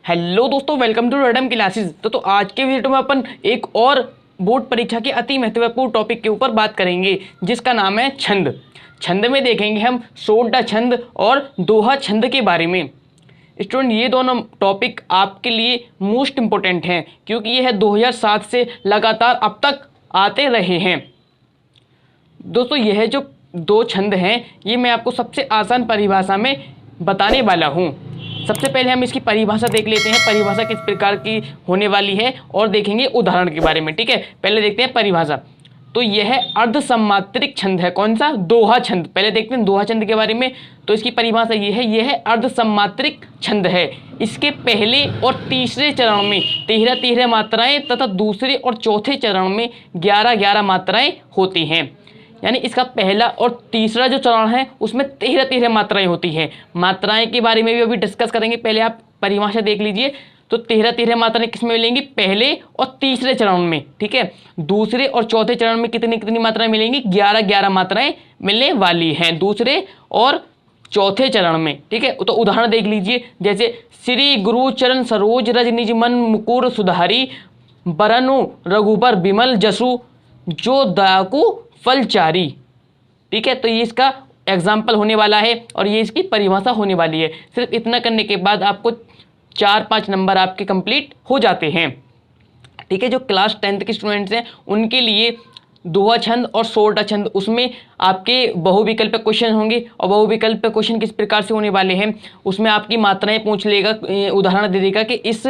Hello दोस्तों, welcome to random classes. तो आज के वीडियो में अपन एक और बोर्ड परीक्षा के अति महत्वपूर्ण टॉपिक के ऊपर बात करेंगे, जिसका नाम है छंद। छंद में देखेंगे हम सोडा छंद और दोहा छंद के बारे में। स्टूडेंट, ये दोनों टॉपिक आपके लिए मोस्ट इम्पोर्टेंट हैं, क्योंकि ये है 2007 से लगातार अब तक आते रहे हैं। दोस्तों, यह जो दो छंद हैं, ये मैं आपको सबसे आसान परिभाषा में बताने वाला हूँ। सबसे पहले हम इसकी परिभाषा देख लेते हैं, परिभाषा किस प्रकार की होने वाली है, और देखेंगे उदाहरण के बारे में। ठीक है, पहले देखते हैं परिभाषा। तो यह अर्धसम्मात्रिक छंद है। कौन सा? दोहा छंद। पहले देखते हैं दोहा छंद के बारे में। तो इसकी परिभाषा ये है, यह अर्धसम्मात्रिक छंद है। इसके पहले और तीसरे चरण में 13-13 मात्राएं तथा दूसरे और चौथे चरण में 11-11 मात्राएं होती हैं। यानी इसका पहला और तीसरा जो चरण है उसमें 13-13 मात्राएं होती हैं। मात्राएं के बारे में भी अभी डिस्कस करेंगे, पहले आप परिभाषा देख लीजिए। तो 13-13 मात्राएं किस में मिलेंगी? पहले और तीसरे चरण में। ठीक है, दूसरे और चौथे चरण में कितनी कितनी मात्राएं मिलेंगी? 11-11 मात्राएं मिलने वाली हैं दूसरे और चौथे चरण में। ठीक है, तो उदाहरण देख लीजिए, जैसे श्री गुरु चरण सरोज रज निज मन मुकुर सुधारी बरनु रघुबर विमल जसु जो दयाकु फलचारी। ठीक है, तो ये इसका एग्जाम्पल होने वाला है और ये इसकी परिभाषा होने वाली है। सिर्फ इतना करने के बाद आपको 4-5 नंबर आपके कंप्लीट हो जाते हैं। ठीक है, जो क्लास 10th के स्टूडेंट्स हैं उनके लिए दोहा छंद और सोरठा छंद, उसमें आपके बहुविकल्प क्वेश्चन होंगे। और बहुविकल्प क्वेश्चन किस प्रकार से होने वाले हैं, उसमें आपकी मात्राएं पूछ लेगा, उदाहरण दे देगा कि इस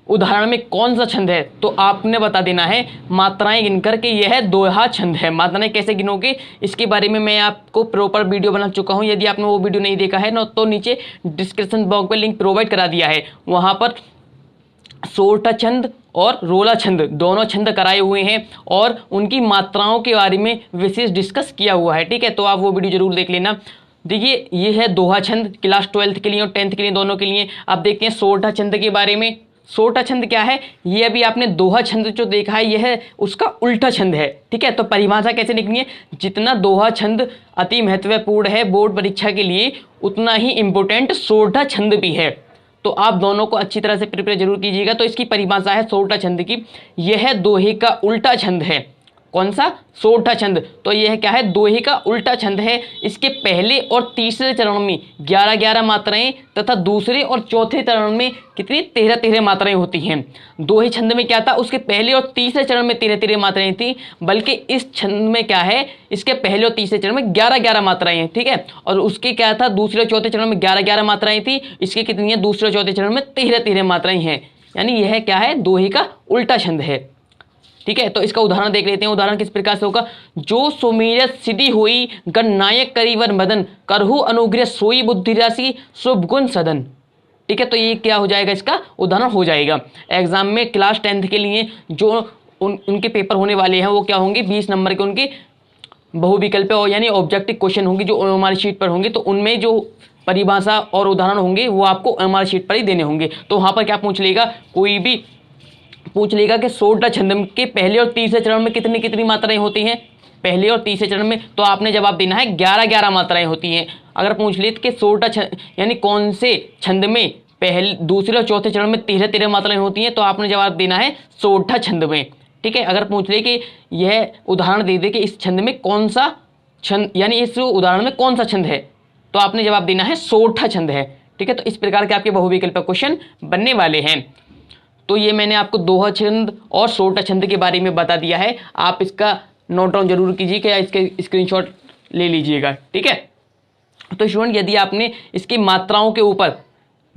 उदाहरण में कौन सा छंद है, तो आपने बता देना है मात्राएं गिनकर के यह दोहा छंद है। मात्राएं कैसे गिनोगे, इसके बारे में मैं आपको प्रॉपर वीडियो बना चुका हूं। यदि आपने वो वीडियो नहीं देखा है ना, तो नीचे डिस्क्रिप्शन बॉक्स में लिंक प्रोवाइड करा दिया है, वहां पर सोरठा छंद और रोला छंद दोनों छंद कराए हुए हैं और उनकी मात्राओं के बारे में विशेष डिस्कस किया हुआ है। ठीक है, तो आप वो वीडियो जरूर देख लेना। देखिए, ये है दोहा छंद क्लास 12th के लिए और 10th के लिए, दोनों के लिए। आप देखते हैं सोरठा छंद के बारे में। सोरठा छंद क्या है? ये अभी आपने दोहा छंद जो देखा है, यह है उसका उल्टा छंद है। ठीक है, तो परिभाषा कैसे लिखनी है? जितना दोहा छंद अति महत्वपूर्ण है बोर्ड परीक्षा के लिए, उतना ही इंपॉर्टेंट सोरठा छंद भी है। तो आप दोनों को अच्छी तरह से प्रिपेयर जरूर कीजिएगा। तो इसकी परिभाषा है सोरठा छंद की, यह दोहे का उल्टा छंद है। कौन सा? सोरठा छंद। तो यह क्या है? दोहे का उल्टा छंद है। इसके पहले और तीसरे चरण में 11-11 मात्राएं तथा दूसरे और चौथे चरण में कितनी? 13-13 मात्राएं होती हैं। दोहे छंद में क्या था? उसके पहले और तीसरे चरण में 13-13 मात्राएं थी, बल्कि इस छंद में क्या है? इसके पहले और तीसरे चरण में 11-11 मात्राएं हैं। ठीक है, और उसके क्या था? दूसरे और चौथे चरण में 11-11 मात्राएं थी। इसके कितनी है? दूसरे और चौथे चरण में 13-13 मात्राएं हैं। यानी यह क्या है? दोहे का उल्टा छंद है। ठीक है, तो इसका उदाहरण देख लेते हैं। उदाहरण किस प्रकार से होगा? जो सुमेरत सिद्धि होई गणनायक करीवर मदन करहु अनुग्रह सोई बुद्धि राशि शुभ गुण सदन। ठीक है, तो ये क्या हो जाएगा? इसका उदाहरण हो जाएगा। एग्जाम में क्लास 10th के लिए जो उनके पेपर होने वाले हैं, वो क्या होंगे? 20 नंबर के उनके बहुविकल्प यानी ऑब्जेक्टिव क्वेश्चन होंगे, जो हमारी शीट पर होंगे। तो उनमें जो परिभाषा और उदाहरण होंगे वो आपको हमारी शीट पर ही देने होंगे। तो वहां पर क्या पूछ लेगा? कोई भी पूछ लेगा कि सोरठा छंद के पहले और तीसरे चरण में कितनी कितनी मात्राएं होती हैं? पहले और तीसरे चरण में, तो आपने जवाब देना है 11-11 मात्राएं होती हैं। अगर पूछ ले कि सोरठा छंद यानी कौन से छंद में पहले, दूसरे और चौथे चरण में 13-13 मात्राएं होती हैं, तो आपने जवाब देना है सोरठा छंद में। ठीक है, अगर पूछ ले कि यह उदाहरण दे दे कि इस छंद में कौन सा छंद, यानी इस उदाहरण में कौन सा छंद है, तो आपने जवाब देना है सोरठा छंद है। ठीक है, तो इस प्रकार के आपके बहुविकल्प क्वेश्चन बनने वाले हैं। तो ये मैंने आपको दोहा छंद और सोरठा छंद के बारे में बता दिया है। आप इसका नोट डाउन जरूर कीजिएगा या इसके स्क्रीनशॉट ले लीजिएगा। ठीक है, तो स्टूडेंट, यदि आपने इसकी मात्राओं के ऊपर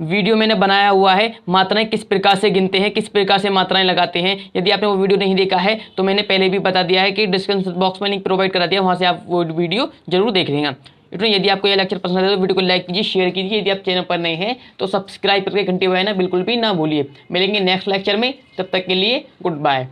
वीडियो मैंने बनाया हुआ है, मात्राएं किस प्रकार से गिनते हैं, किस प्रकार से मात्राएं लगाते हैं, यदि आपने वो वीडियो नहीं देखा है तो मैंने पहले भी बता दिया है कि डिस्क्रिप्शन बॉक्स में लिंक प्रोवाइड करा दिया, वहाँ से आप वो वीडियो जरूर देख लेंगे। यदि आपको यह लेक्चर पसंद है तो वीडियो को लाइक कीजिए, शेयर कीजिए। यदि आप चैनल पर नए हैं तो सब्सक्राइब करके घंटे बजाना बिल्कुल भी ना भूलिए। मिलेंगे नेक्स्ट लेक्चर में, तब तक के लिए गुड बाय।